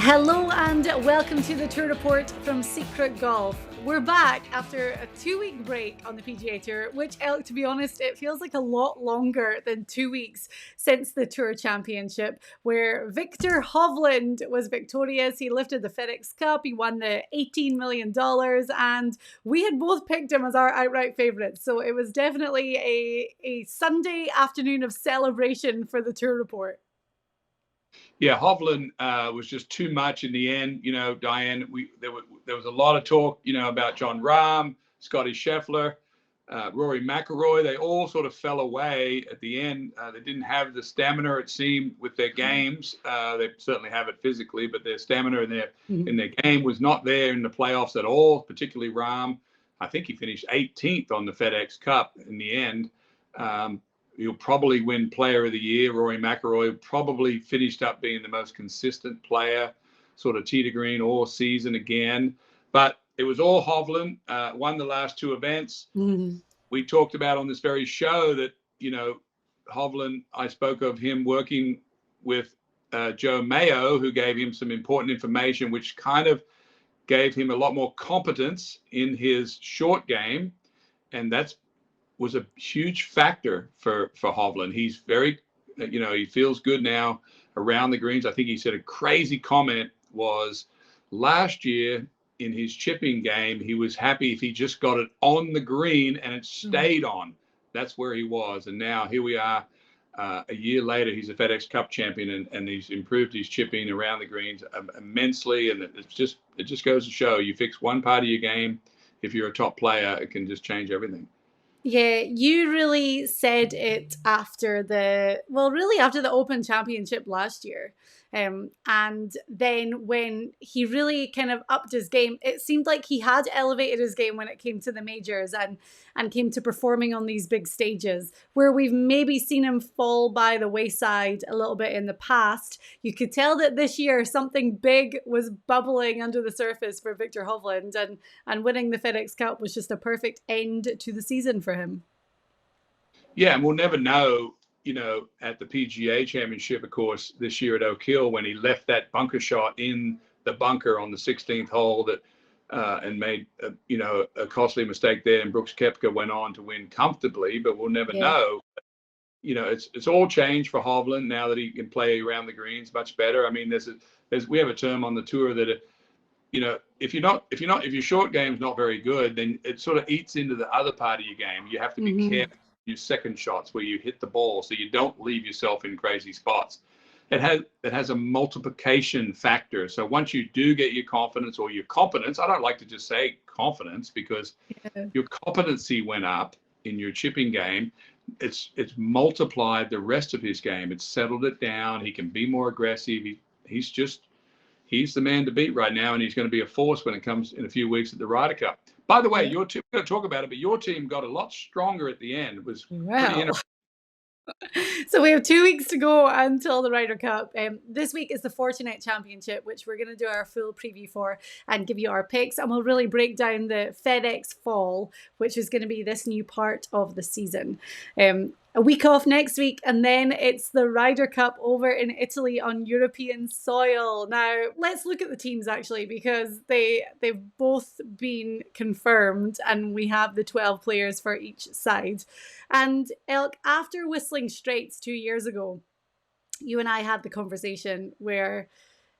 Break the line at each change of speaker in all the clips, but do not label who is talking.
Hello and welcome to the Tour Report from Secret Golf. We're back after a 2-week break on the PGA Tour, which, Elk, to be honest, it feels like a lot longer than 2 weeks since the Tour Championship, where Viktor Hovland was victorious. He lifted the FedEx Cup, he won the $18 million, and we had both picked him as our outright favourites. So it was definitely a Sunday afternoon of celebration for the Tour Report.
Yeah, Hovland was just too much in the end. You know, Diane, there was a lot of talk, about Jon Rahm, Scotty Scheffler, Rory McIlroy. They all sort of fell away at the end. They didn't have the stamina, it seemed, with their games. They certainly have it physically, but their stamina in their game was not there in the playoffs at all, particularly Rahm. I think he finished 18th on the FedEx Cup in the end. He'll probably win Player of the Year. Rory McIlroy probably finished up being the most consistent player, sort of tee to green all season again. But it was all Hovland, won the last two events. Mm-hmm. We talked about on this very show that, Hovland, I spoke of him working with Joe Mayo, who gave him some important information, which kind of gave him a lot more competence in his short game. And that's was a huge factor for Hovland. He's very, he feels good now around the greens. I think he said a crazy comment was last year in his chipping game, he was happy if he just got it on the green and it stayed on. That's where he was. And now here we are a year later, he's a FedEx Cup champion and he's improved his chipping around the greens immensely. And it just goes to show you fix one part of your game. If you're a top player, it can just change everything.
Yeah, you really said it after the Open Championship last year. And then when he really kind of upped his game, it seemed like he had elevated his game when it came to the majors and came to performing on these big stages, where we've maybe seen him fall by the wayside a little bit in the past. You could tell that this year something big was bubbling under the surface for Viktor Hovland, and winning the FedEx Cup was just a perfect end to the season for him.
Yeah, and we'll never know, at the PGA Championship, of course, this year at Oak Hill, when he left that bunker shot in the bunker on the 16th hole and made, a costly mistake there. And Brooks Koepka went on to win comfortably, but we'll never know. It's all changed for Hovland now that he can play around the greens much better. I mean, we have a term on the tour that, if your short game's not very good, then it sort of eats into the other part of your game. You have to be careful. Your second shots where you hit the ball so you don't leave yourself in crazy spots. It has a multiplication factor. So once you do get your confidence or your competence, I don't like to just say confidence because your competency went up in your chipping game. It's multiplied the rest of his game. It's settled it down. He can be more aggressive. He's the man to beat right now, and he's going to be a force when it comes in a few weeks at the Ryder Cup. By the way, your team, we're going to talk about it, but your team got a lot stronger at the end. It was pretty interesting.
So we have 2 weeks to go until the Ryder Cup. This week is the Fortinet Championship, which we're going to do our full preview for and give you our picks. And we'll really break down the FedEx Fall, which is going to be this new part of the season. A week off next week, and then it's the Ryder Cup over in Italy on European soil. Now, let's look at the teams, actually, because they've both been confirmed, and we have the 12 players for each side. And Elk, after Whistling Straits 2 years ago, you and I had the conversation where,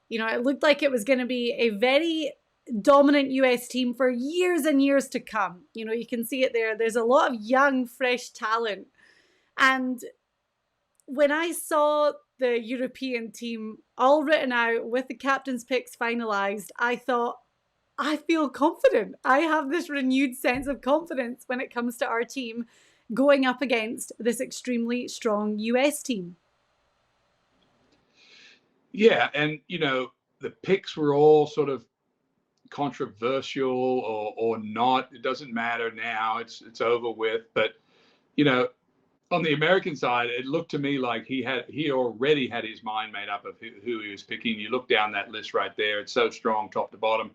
it looked like it was going to be a very dominant US team for years and years to come. You can see it there. There's a lot of young, fresh talent. And when I saw the European team all written out with the captain's picks finalized, I thought, I feel confident. I have this renewed sense of confidence when it comes to our team going up against this extremely strong US team.
Yeah, and, the picks were all sort of controversial or not. It doesn't matter now. It's over with. But, on the American side, it looked to me like he already had his mind made up of who he was picking. You look down that list right there; it's so strong, top to bottom.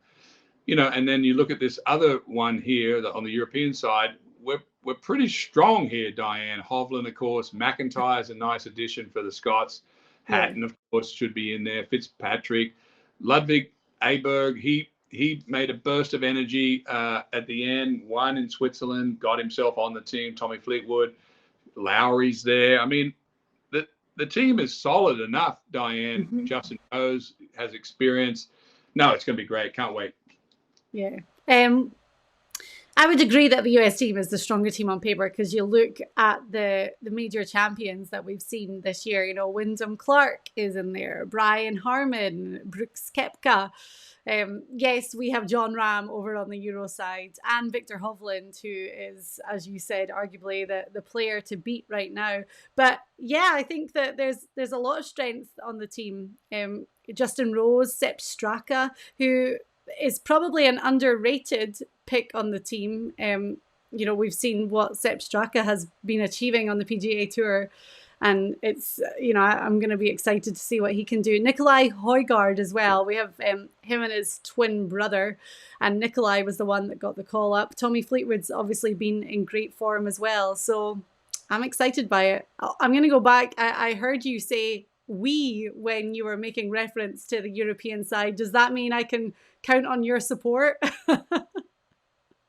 And then you look at this other one here on the European side. We're pretty strong here, Diane. Hovland, of course. McIntyre is a nice addition for the Scots. Hatton, of course, should be in there. Fitzpatrick, Ludwig Aberg, he made a burst of energy at the end, won in Switzerland, got himself on the team. Tommy Fleetwood, Lowry's there. I mean, the team is solid enough, Diane.
Mm-hmm.
Justin Rose has experience. No, it's going to be great. Can't wait.
Yeah. I would agree that the US team is the stronger team on paper, because you look at the major champions that we've seen this year. You know, Wyndham Clark is in there, Brian Harman, Brooks Koepka. Yes, we have John Ram over on the Euro side, and Viktor Hovland, who is, as you said, arguably the player to beat right now. But yeah, I think that there's a lot of strength on the team. Justin Rose, Sepp Straka, who is probably an underrated pick on the team. You know, we've seen what Sepp Straka has been achieving on the PGA Tour, and it's, you know, I'm going to be excited to see what he can do. Nikolai Højgaard as well. We have him and his twin brother, and Nikolai was the one that got the call up. Tommy Fleetwood's obviously been in great form as well, so I'm excited by it. I'm going to go back. I heard you say we when you were making reference to the European side. Does that mean I can count on your support?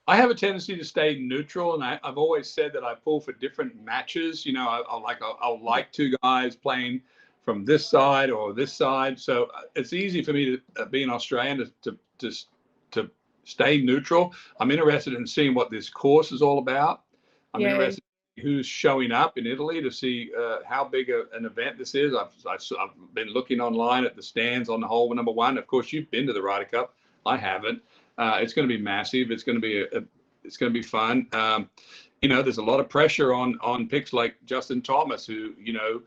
I have a tendency to stay neutral, and I've always said that I pull for different matches. You know, I'll like two guys playing from this side or this side, so it's easy for me to be an Australian to stay neutral. I'm interested in seeing what this course is all about. I'm interested in who's showing up in Italy to see how big an event this is. I've been looking online at the stands on the hole number one. Of course, you've been to the Ryder Cup. I haven't. It's going to be massive. It's going to be fun. You know, there's a lot of pressure on picks like Justin Thomas, who, you know,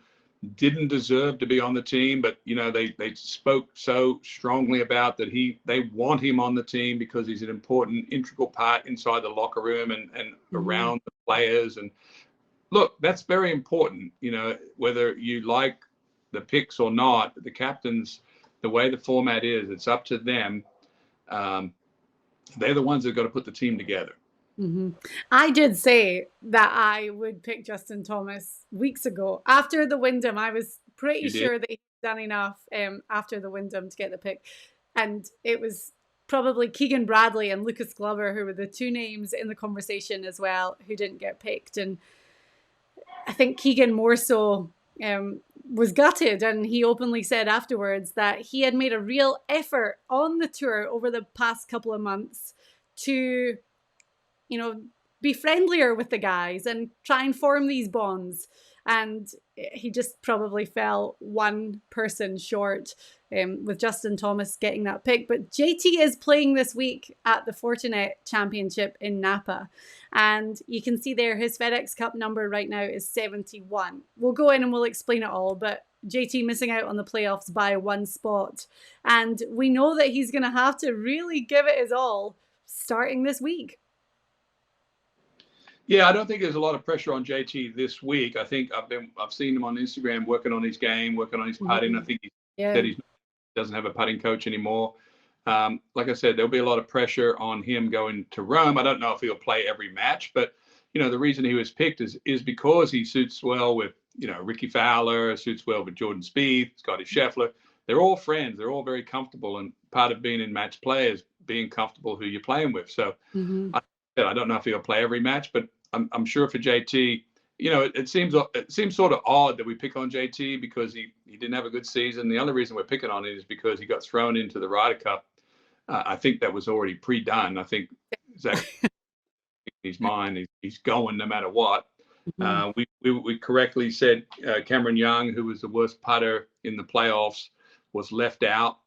didn't deserve to be on the team, but, you know, they spoke so strongly about that they want him on the team because he's an important, integral part inside the locker room and around the players. And look, that's very important. You know, whether you like the picks or not, the captains, the way the format is, it's up to them. They're the ones that got to put the team together.
Mm-hmm. I did say that I would pick Justin Thomas weeks ago. After the Wyndham, I was pretty sure that he'd done enough after the Wyndham to get the pick. And it was probably Keegan Bradley and Lucas Glover who were the two names in the conversation as well who didn't get picked. And I think Keegan more so was gutted, and he openly said afterwards that he had made a real effort on the tour over the past couple of months to, you know, be friendlier with the guys and try and form these bonds. And he just probably fell one person short with Justin Thomas getting that pick. But JT is playing this week at the Fortinet Championship in Napa. And you can see there his FedEx Cup number right now is 71. We'll go in and we'll explain it all. But JT missing out on the playoffs by one spot. And we know that he's going to have to really give it his all starting this week.
Yeah, I don't think there's a lot of pressure on JT this week. I think I've seen him on Instagram working on his game, working on his putting. I think he said he doesn't have a putting coach anymore. Like I said, there'll be a lot of pressure on him going to Rome. I don't know if he'll play every match, but you know, the reason he was picked is because he suits well with, you know, Ricky Fowler, suits well with Jordan Spieth, Scotty Scheffler. They're all friends. They're all very comfortable, and part of being in match play is being comfortable who you're playing with. So I don't know if he'll play every match, but I'm sure for JT, you know, it seems sort of odd that we pick on JT because he didn't have a good season. The only reason we're picking on it is because he got thrown into the Ryder Cup. I think that was already pre-done. I think Zach, in his mind, he's going no matter what. We correctly said Cameron Young, who was the worst putter in the playoffs, was left out.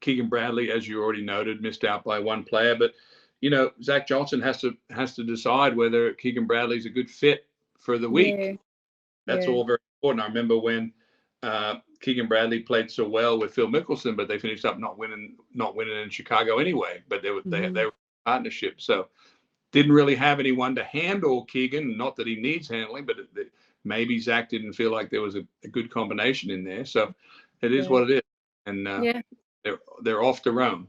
Keegan Bradley, as you already noted, missed out by one player, but you know, Zach Johnson has to decide whether Keegan Bradley's a good fit for the week. That's all very important. I remember when Keegan Bradley played so well with Phil Mickelson, but they finished up not winning in Chicago anyway. But they were in partnership, so didn't really have anyone to handle Keegan. Not that he needs handling, but maybe Zach didn't feel like there was a good combination in there. So it is what it is, and they're off to Rome.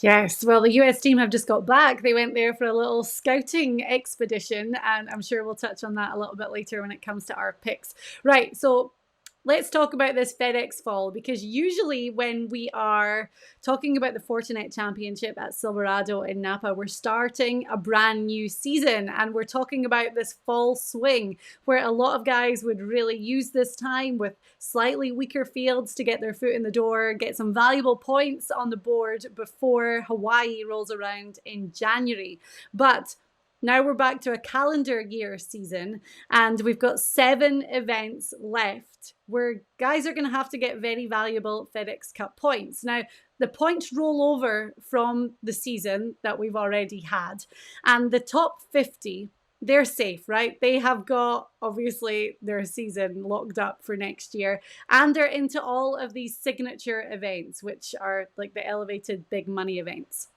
Yes, well, the US team have just got back. They went there for a little scouting expedition, and I'm sure we'll touch on that a little bit later when it comes to our picks. Right, so let's talk about this FedEx Fall, because usually when we are talking about the Fortinet Championship at Silverado in Napa, we're starting a brand new season and we're talking about this fall swing where a lot of guys would really use this time with slightly weaker fields to get their foot in the door, get some valuable points on the board before Hawaii rolls around in January. But now we're back to a calendar year season and we've got 7 events left where guys are going to have to get very valuable FedEx Cup points. Now, the points roll over from the season that we've already had, and the top 50, they're safe, right? They have got, obviously, their season locked up for next year, and they're into all of these signature events, which are like the elevated big money events.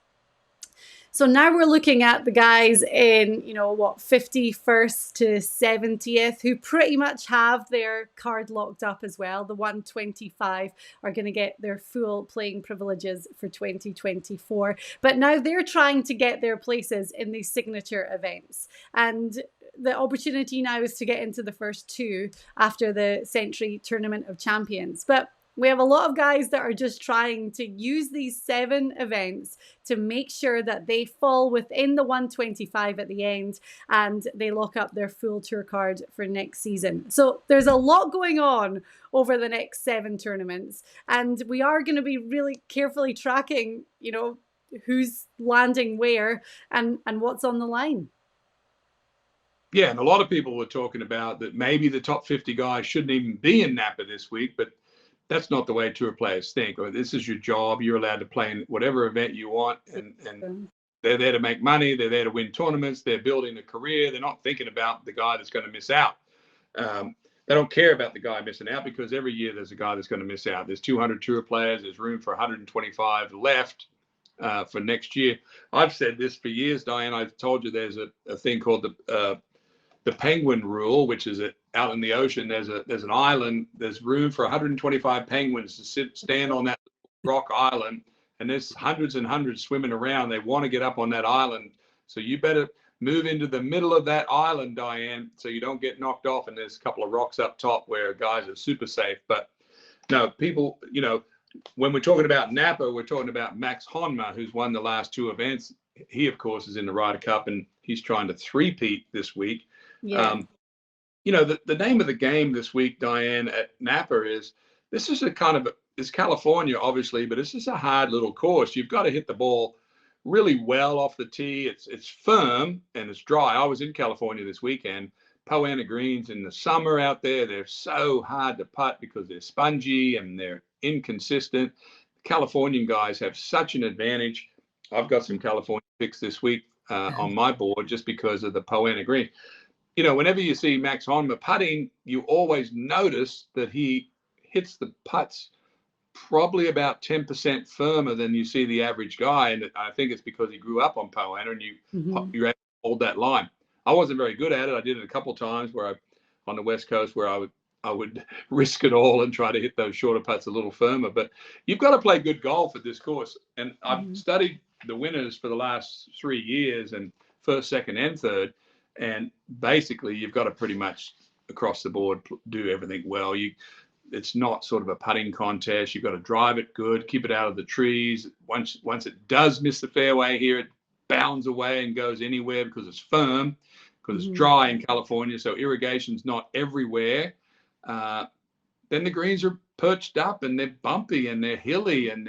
So now we're looking at the guys in, 51st to 70th, who pretty much have their card locked up as well. The 125 are going to get their full playing privileges for 2024. But now they're trying to get their places in these signature events. And the opportunity now is to get into the first 2 after the Century Tournament of Champions. But we have a lot of guys that are just trying to use these 7 events to make sure that they fall within the 125 at the end and they lock up their full tour card for next season. So there's a lot going on over the next 7 tournaments, and we are going to be really carefully tracking, who's landing where and what's on the line.
Yeah, and a lot of people were talking about that maybe the top 50 guys shouldn't even be in Napa this week, but that's not the way tour players think. Or this is your job. You're allowed to play in whatever event you want, and they're there to make money. They're there to win tournaments. They're building a career. They're not thinking about the guy that's going to miss out. They don't care about the guy missing out because every year there's a guy that's going to miss out. There's 200 tour players. There's room for 125 left for next year. I've said this for years, Diane. I've told you there's a thing called the penguin rule, which is out in the ocean. There's an island. There's room for 125 penguins to stand on that rock island, and there's hundreds and hundreds swimming around. They want to get up on that island, so you better move into the middle of that island, Diane, so you don't get knocked off. And there's a couple of rocks up top where guys are super safe. But no, people, when we're talking about Napa, we're talking about Max Honma, who's won the last 2 events. He, of course, is in the Ryder Cup, and he's trying to three-peat this week. Yeah. The name of the game this week, Diane, at Napa is, this is it's California, obviously, but this is a hard little course. You've got to hit the ball really well off the tee. It's firm and it's dry. I was in California this weekend. Poana greens in the summer out there, they're so hard to putt because they're spongy and they're inconsistent. The Californian guys have such an advantage. I've got some California picks this week on my board just because of the Poana green. Whenever you see Max Honma putting, you always notice that he hits the putts probably about 10% firmer than you see the average guy. And I think it's because he grew up on Poana and you're able to hold that line. I wasn't very good at it. I did it a couple of times on the West Coast where I would risk it all and try to hit those shorter putts a little firmer. But you've got to play good golf at this course. And I've studied the winners for the last 3 years, and first, second, and third. And basically, you've got to pretty much across the board do everything well. It's not sort of a putting contest. You've got to drive it good, keep it out of the trees. Once it does miss the fairway here, it bounds away and goes anywhere because it's firm, because it's dry in California. So irrigation's not everywhere. Then the greens are perched up and they're bumpy and they're hilly and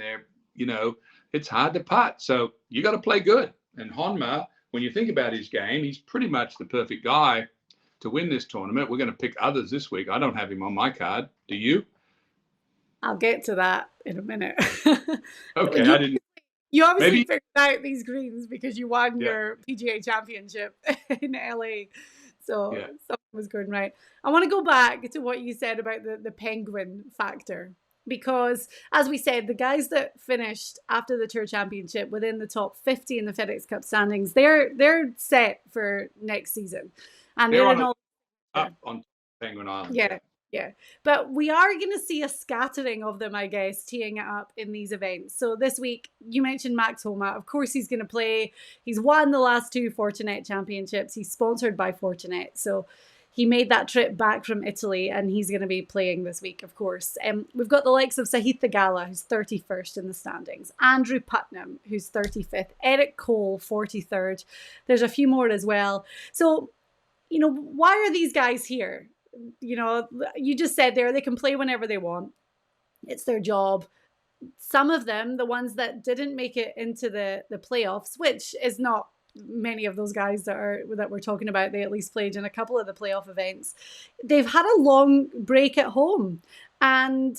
it's hard to putt. So you got to play good. And Honma, when you think about his game, he's pretty much the perfect guy to win this tournament. We're going to pick others this week. I don't have him on my card. Do you?
I'll get to that in a minute.
Okay,
You obviously figured out these greens because you won your PGA Championship in LA. So something was going right. I want to go back to what you said about the penguin factor. Because, as we said, the guys that finished after the Tour Championship within the top 50 in the FedEx Cup standings, they're set for next season. And they're
up on Penguin Island.
Yeah. But we are going to see a scattering of them, I guess, teeing it up in these events. So this week, you mentioned Max Homa. Of course, he's going to play. He's won the last 2 Fortinet Championships. He's sponsored by Fortinet. So he made that trip back from Italy, and he's going to be playing this week, of course. We've got the likes of SAHITH THEEGALA, who's 31st in the standings, Andrew Putnam, who's 35th, Eric Cole, 43rd. There's a few more as well. So, you know, why are these guys here? You know, you just said there, they can play whenever they want. It's their job. Some of them, the ones that didn't make it into the playoffs, which is not many of those guys that we're talking about, they at least played in a couple of the playoff events. They've had a long break at home, and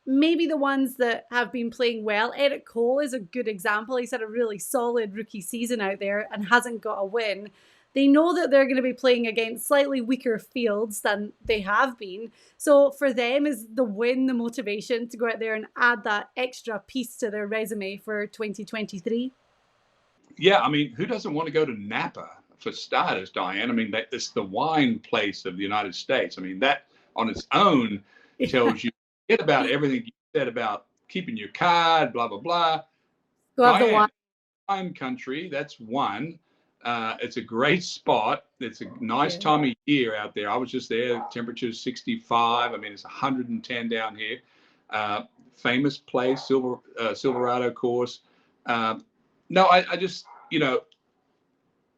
maybe the ones that have been playing well, Eric Cole is a good example. He's had a really solid rookie season out there and hasn't got a win. They know that they're going to be playing against slightly weaker fields than they have been. So for them, is the win the motivation to go out there and add that extra piece to their resume for 2023?
Yeah, I mean, who doesn't want to go to Napa for starters, Diane? I mean, it's the wine place of the United States. I mean, that on its own tells you about everything you said about keeping your card, blah, blah, blah. Diane, wine country, that's one. It's a great spot. It's a nice time of year out there. I was just there. Temperature's 65. I mean, it's 110 down here. Famous place, Silverado course. No, I just, you know,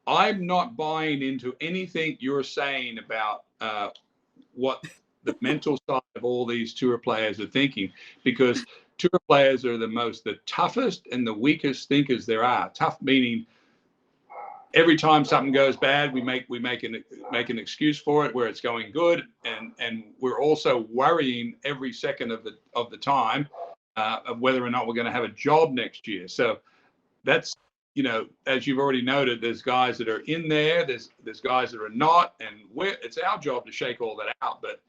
I'm not buying into anything you're saying about what the mental side of all these tour players are thinking, because tour players are the toughest and the weakest thinkers there are. Tough meaning every time something goes bad, we make an excuse for it where it's going good, and we're also worrying every second of the time of whether or not we're going to have a job next year. So that's, you know, as you've already noted, there's guys that are in there, there's guys that are not, and it's our job to shake all that out. But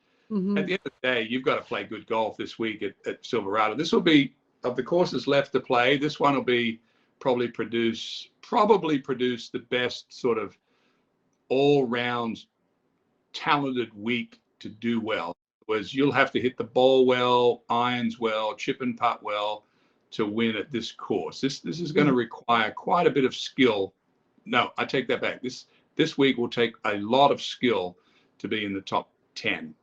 at the end of the day, you've got to play good golf this week at Silverado. This will be, of the courses left to play, this one will be probably produce the best sort of all-round talented week to do well. Whereas you'll have to hit the ball well, irons well, chip and putt well to win at this course. This is going to require quite a bit of skill. No, I take that back. This week will take a lot of skill to be in the top 10.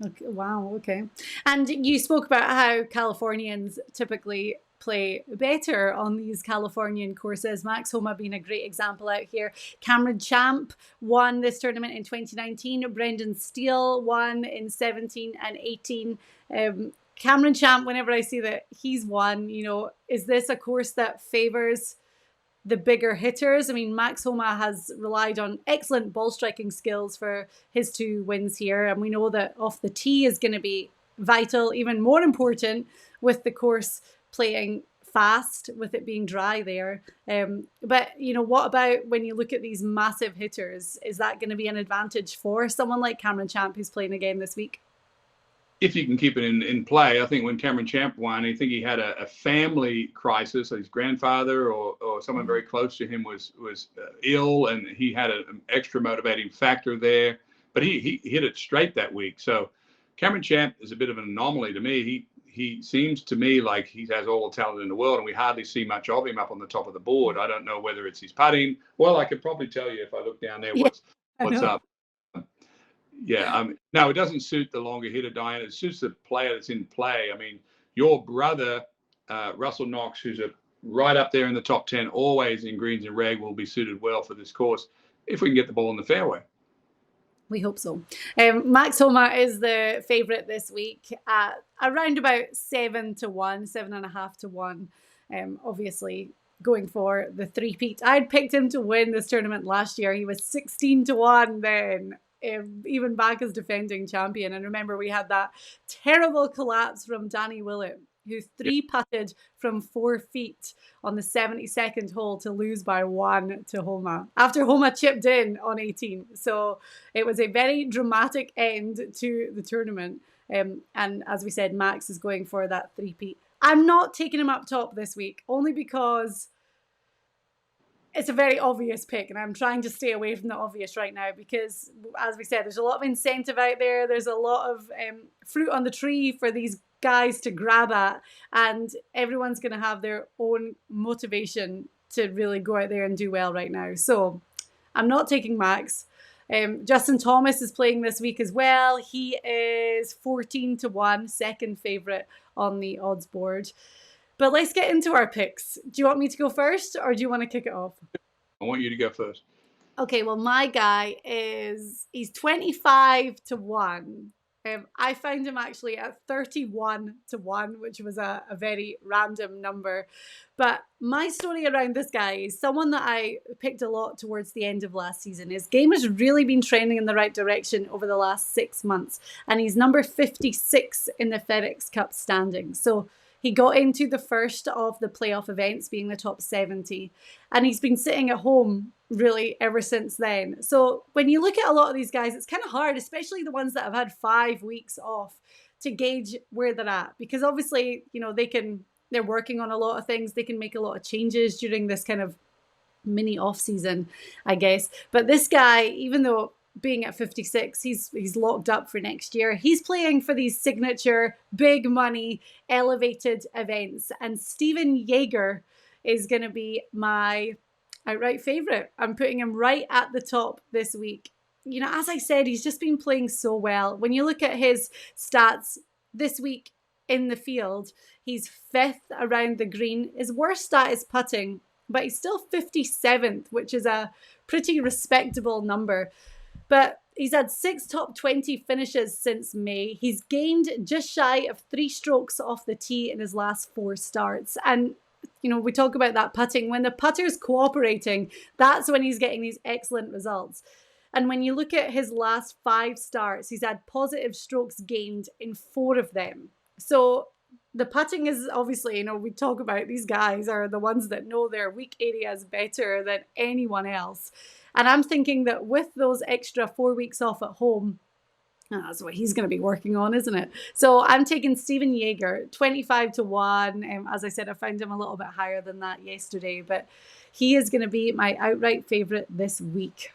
Okay, wow. Okay. And you spoke about how Californians typically play better on these Californian courses. Max Homa being a great example out here. Cameron Champ won this tournament in 2019. Brendan Steele won in 17 and 18. Cameron Champ, whenever I see that he's won, you know, is this a course that favors the bigger hitters? I mean, Max Homa has relied on excellent ball striking skills for his 2 wins here. And we know that off the tee is going to be vital, even more important with the course playing fast, with it being dry there. But, you know, what about when you look at these massive hitters? Is that going to be an advantage for someone like Cameron Champ, who's playing again this week?
If you can keep it in play. I think when Cameron Champ won, I think he had a family crisis. His grandfather or someone very close to him was ill, and he had an extra motivating factor there. But he hit it straight that week. So Cameron Champ is a bit of an anomaly to me. He seems to me like he has all the talent in the world, and we hardly see much of him up on the top of the board. I don't know whether it's his putting. Well, I could probably tell you if I look down there what's up. Yeah, no, it doesn't suit the longer hitter, Diane. It suits the player that's in play. I mean, your brother, Russell Knox, who's right up there in the top 10, always in greens and reg, will be suited well for this course if we can get the ball in the fairway.
We hope so. Max Homa is the favourite this week at around about 7 to 1, 7.5 to 1. Obviously, going for the three-peat. I'd picked him to win this tournament last year. He was 16 to 1 then. Even back as defending champion. And remember, we had that terrible collapse from Danny Willett, who 3-putted from 4 feet on the 72nd hole to lose by 1 to Homa, after Homa chipped in on 18. So it was a very dramatic end to the tournament. And as we said, Max is going for that 3-peat. I'm not taking him up top this week, only because it's a very obvious pick, and I'm trying to stay away from the obvious right now because, as we said, there's a lot of incentive out there. There's a lot of fruit on the tree for these guys to grab at, and everyone's going to have their own motivation to really go out there and do well right now. So I'm not taking Max. Justin Thomas is playing this week as well. He is 14-1, second favorite on the odds board. But let's get into our picks. Do you want me to go first, or do you want to kick it off?
I want you to go first.
Okay, well, my guy he's 25-1. I found him actually at 31-1, which was a very random number. But my story around this guy is someone that I picked a lot towards the end of last season. His game has really been trending in the right direction over the last 6 months. And he's number 56 in the FedEx Cup standings. So he got into the first of the playoff events, being the top 70. And he's been sitting at home really ever since then. So when you look at a lot of these guys, it's kind of hard, especially the ones that have had 5 weeks off, to gauge where they're at. Because obviously, you know, they're working on a lot of things. They can make a lot of changes during this kind of mini off season, I guess. But this guy, even though being at 56, he's locked up for next year. He's playing for these signature, big money, elevated events. And Stephan JAEGER is going to be my outright favorite. I'm putting him right at the top this week. You know, as I said, he's just been playing so well. When you look at his stats this week in the field, he's 5th around the green. His worst stat is putting, but he's still 57th, which is a pretty respectable number. But he's had 6 top 20 finishes since May. He's gained just shy of 3 strokes off the tee in his last 4 starts. And, you know, we talk about that putting. When the putter's cooperating, that's when he's getting these excellent results. And when you look at his last 5 starts, he's had positive strokes gained in 4 of them. So the putting is obviously, you know, we talk about these guys are the ones that know their weak areas better than anyone else. And I'm thinking that with those extra 4 weeks off at home, that's what he's going to be working on, isn't it? So I'm taking Stephan JAEGER, 25-1. As I said, I found him a little bit higher than that yesterday, but he is going to be my outright favorite this week.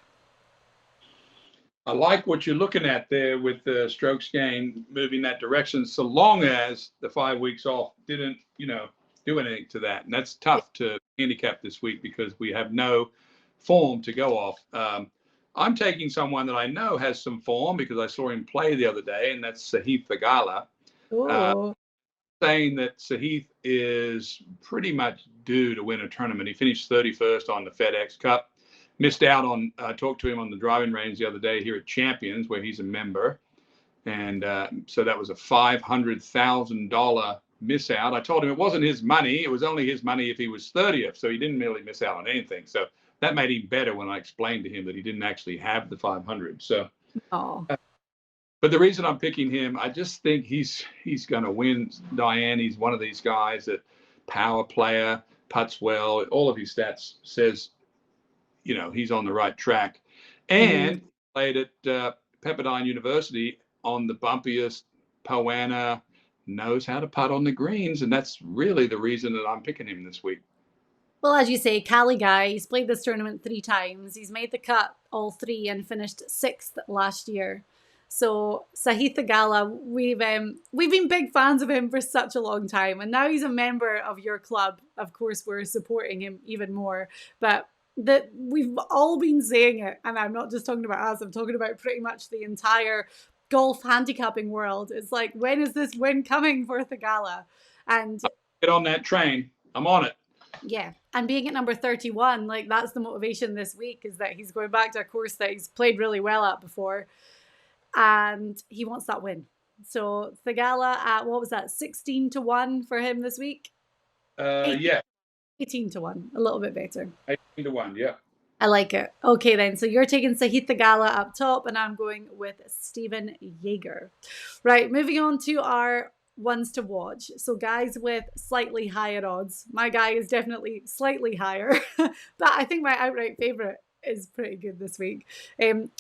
I like what you're looking at there with the strokes gain moving that direction, so long as the 5 weeks off didn't, you know, do anything to that. And that's tough to handicap this week because we have no form to go off. I'm taking someone that I know has some form because I saw him play the other day, and that's SAHITH THEEGALA. Saying that SAHITH is pretty much due to win a tournament. He finished 31st on the FedEx Cup. Missed out on, talked to him on the driving range the other day here at Champions, where he's a member. And so that was a $500,000 miss out. I told him it wasn't his money. It was only his money if he was 30th. So he didn't really miss out on anything. So that made him better when I explained to him that he didn't actually have the 500. So, but the reason I'm picking him, I just think he's going to win, Diane. He's one of these guys that power player, putts well. All of his stats says, you know, he's on the right track. And played at Pepperdine University on the bumpiest Poana, knows how to putt on the greens. And that's really the reason that I'm picking him this week.
Well, as you say, Cali guy, he's played this tournament 3 times. He's made the cut all 3 and finished 6th last year. So SAHITH THEEGALA, we've been big fans of him for such a long time. And now he's a member of your club. Of course, we're supporting him even more. But that we've all been saying it, and I'm not just talking about us, I'm talking about pretty much the entire golf handicapping world. It's like, when is this win coming for THEEGALA? And
get on that train. I'm on it.
Yeah, and being at number 31, like, that's the motivation this week, is that he's going back to a course that he's played really well at before, and he wants that win. So THEEGALA at, what was that, 16-1 for him this week?
Yeah.
18-1, a little bit better.
18-1, yeah.
I like it. Okay, then. So you're taking SAHITH THEEGALA up top, and I'm going with Stephan JAEGER. Right, moving on to our ones to watch. So guys with slightly higher odds. My guy is definitely slightly higher, but I think my outright favorite is pretty good this week.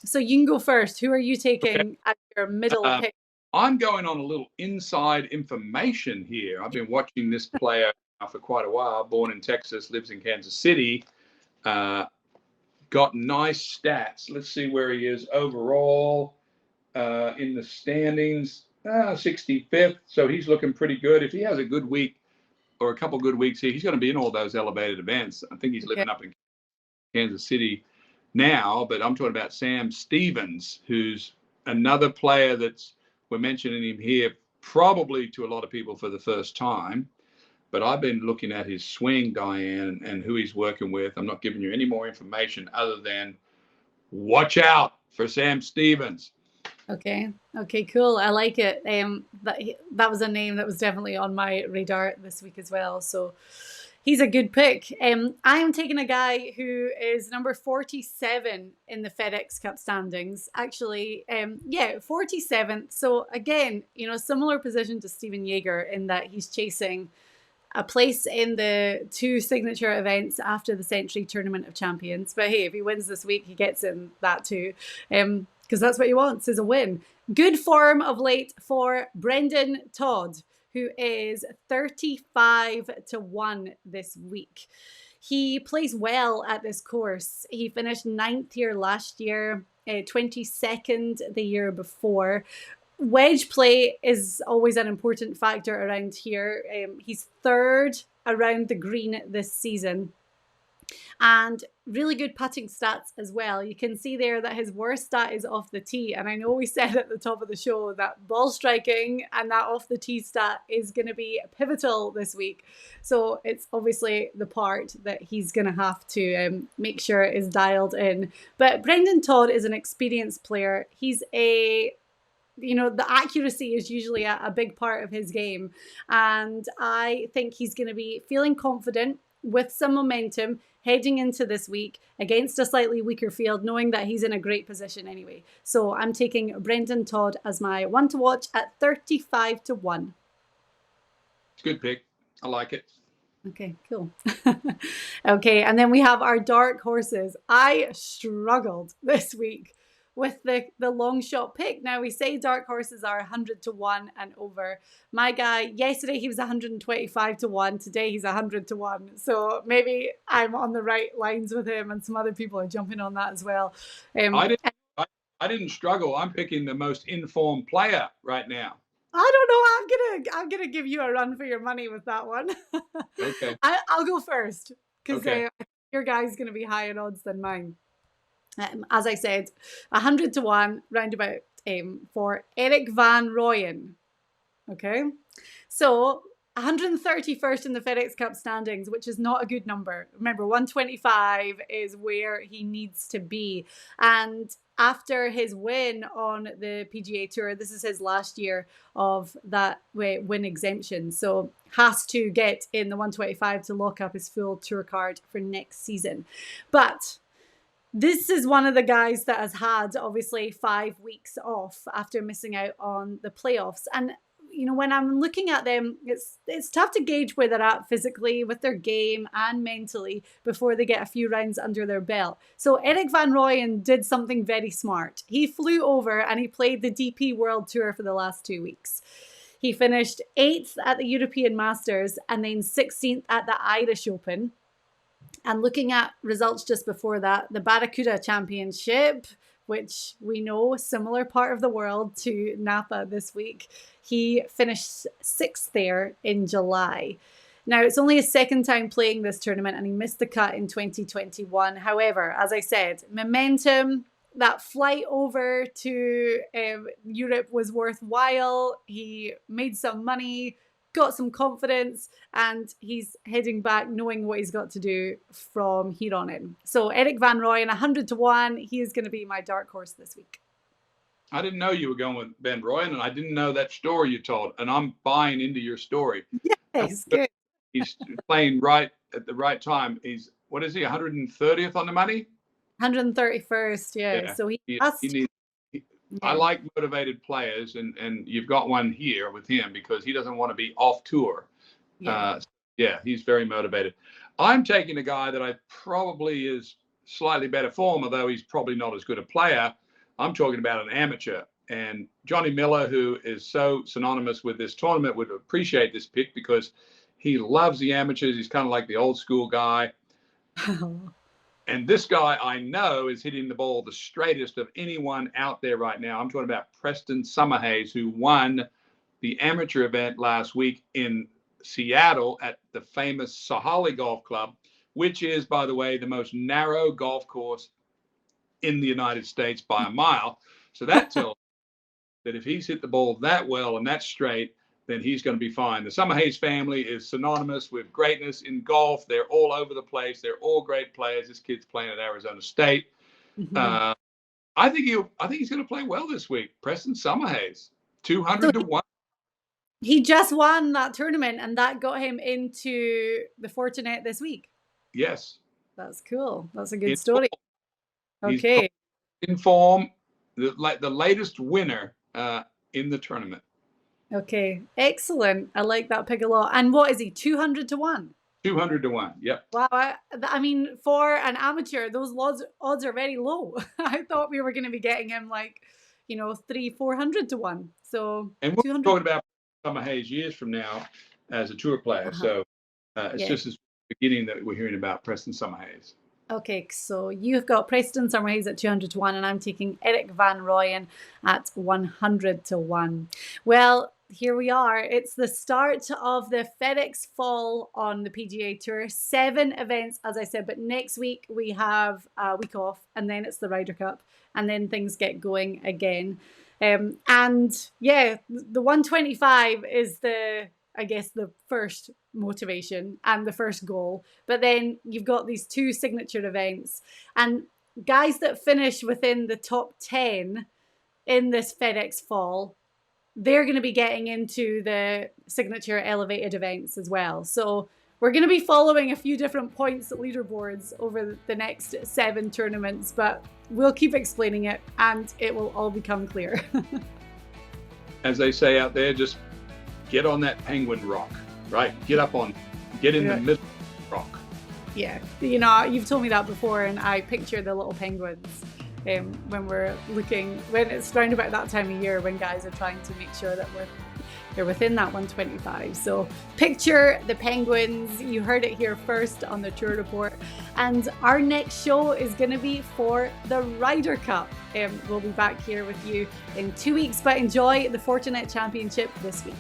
So you can go first. Who are you taking at your middle pick?
I'm going on a little inside information here. I've been watching this player for quite a while. Born in Texas, lives in Kansas City. Got nice stats. Let's see where he is overall in the standings. 65th. So he's looking pretty good. If he has a good week or a couple good weeks here, he's going to be in all those elevated events. I think he's living up in Kansas City now, but I'm talking about Sam Stevens, who's another player we're mentioning him here probably to a lot of people for the first time. But I've been looking at his swing, Diane, and who he's working with. I'm not giving you any more information other than watch out for Sam Stevens.
Okay, cool. I like it. That was a name that was definitely on my radar this week as well. So he's a good pick. I am taking a guy who is number 47 in the FedEx Cup standings. Actually, 47th. So again, similar position to Stephan Jaeger in that he's chasing a place in the 2 signature events after the Century Tournament of Champions. But hey, if he wins this week, he gets in that too. Because that's what he wants, is a win. Good form of late for Brendon Todd, who is 35-1 this week. He plays well at this course. He finished 9th here last year, 22nd the year before. Wedge play is always an important factor around here. He's 3rd around the green this season. And really good putting stats as well. You can see there that his worst stat is off the tee. And I know we said at the top of the show that ball striking and that off the tee stat is going to be pivotal this week. So it's obviously the part that he's going to have to make sure is dialed in. But Brendon Todd is an experienced player. He's the accuracy is usually a big part of his game. And I think he's going to be feeling confident with some momentum heading into this week against a slightly weaker field, knowing that he's in a great position anyway. So I'm taking Brendon Todd as my one to watch at 35-1.
Good pick. I like it.
Okay, cool. Okay, and then we have our dark horses. I struggled this week with the long shot pick. Now, we say dark horses are 100-1 and over. My guy, yesterday he was 125-1. Today he's 100-1. So maybe I'm on the right lines with him, and some other people are jumping on that as well.
I didn't struggle. I'm picking the most informed player right now.
I don't know. I'm gonna give you a run for your money with that one.
Okay.
I'll go first because
okay.
Your guy's gonna be higher in odds than mine. As I said, 100-1 roundabout for ERIK van Rooyen. Okay, so 131st in the FedEx Cup standings, which is not a good number. Remember, 125 is where he needs to be. And after his win on the PGA Tour, this is his last year of that win exemption. So has to get in the 125 to lock up his full tour card for next season. But this is one of the guys that has had, obviously, 5 weeks off after missing out on the playoffs. And, when I'm looking at them, it's tough to gauge where they're at physically with their game and mentally before they get a few rounds under their belt. So ERIK van Rooyen did something very smart. He flew over and he played the DP World Tour for the last 2 weeks. He finished 8th at the European Masters and then 16th at the Irish Open. And looking at results just before that, the Barracuda Championship, which we know, similar part of the world to Napa this week, he finished 6th there in July. Now, it's only his 2nd time playing this tournament and he missed the cut in 2021. However, as I said, momentum, that flight over to Europe was worthwhile. He made some money, got some confidence, and he's heading back knowing what he's got to do from here on in. So ERIK van Rooyen, 100-1. He is going to be my dark horse this week.
I didn't know you were going with Van Rooyen, and I didn't know that story you told, and I'm buying into your story.
Yes, good.
He's playing right at the right time. He's, what is he, 130th on the money?
131st, yeah. So he
needs. I like motivated players, and you've got one here with him because he doesn't want to be off tour. Yeah, he's very motivated. I'm taking a guy that I probably is slightly better form, although he's probably not as good a player. I'm talking about an amateur. And Johnny Miller, who is so synonymous with this tournament, would appreciate this pick because he loves the amateurs. He's kind of like the old school guy. And this guy I know is hitting the ball the straightest of anyone out there right now. I'm talking about PRESTON SUMMERHAYS, who won the amateur event last week in Seattle at the famous SAHITH Golf Club, which is, by the way, the most narrow golf course in the United States by a mile. So that tells that if he's hit the ball that well and that's straight, then he's going to be fine. The Summerhays family is synonymous with greatness in golf. They're all over the place. They're all great players. This kid's playing at Arizona State.
Mm-hmm.
I think he's going to play well this week. Preston Summerhays, 200 to 1.
He just won that tournament, and that got him into the Fortinet this week.
Yes.
That's cool. That's a good story.
He's
Okay.
in form, the latest winner in the tournament.
Okay. Excellent. I like that pick a lot. And what is he? 200 to 1? 200
to 1. Yep.
Wow. I mean, for an amateur, those odds are very low. I thought we were going to be getting him like, 300-400 to 1. So,
and we're talking about Summerhays years from now as a tour player. So it's just as beginning that we're hearing about Preston Summerhays.
Okay, so you've got Preston Summerhays at 200 to 1, and I'm taking ERIK van Rooyen at 100 to 1. Well, here we are. It's the start of the FedEx Fall on the PGA Tour. 7 events, as I said, but next week we have a week off, and then it's the Ryder Cup, and then things get going again. And yeah, the 125 is the first motivation and the first goal. But then you've got these 2 signature events, and guys that finish within the top 10 in this FedEx Fall, they're going to be getting into the signature elevated events as well. So we're going to be following a few different points leaderboards over the next 7 tournaments, but we'll keep explaining it and it will all become clear.
As they say out there, just get on that penguin rock, right? Get in the middle of the rock. Yeah.
You've told me that before, and I picture the little penguins when it's round about that time of year when guys are trying to make sure that they're within that 125. So picture the penguins. You heard it here first on the Tour Report. And our next show is going to be for the Ryder Cup. We'll be back here with you in 2 weeks, but enjoy the Fortinet Championship this week.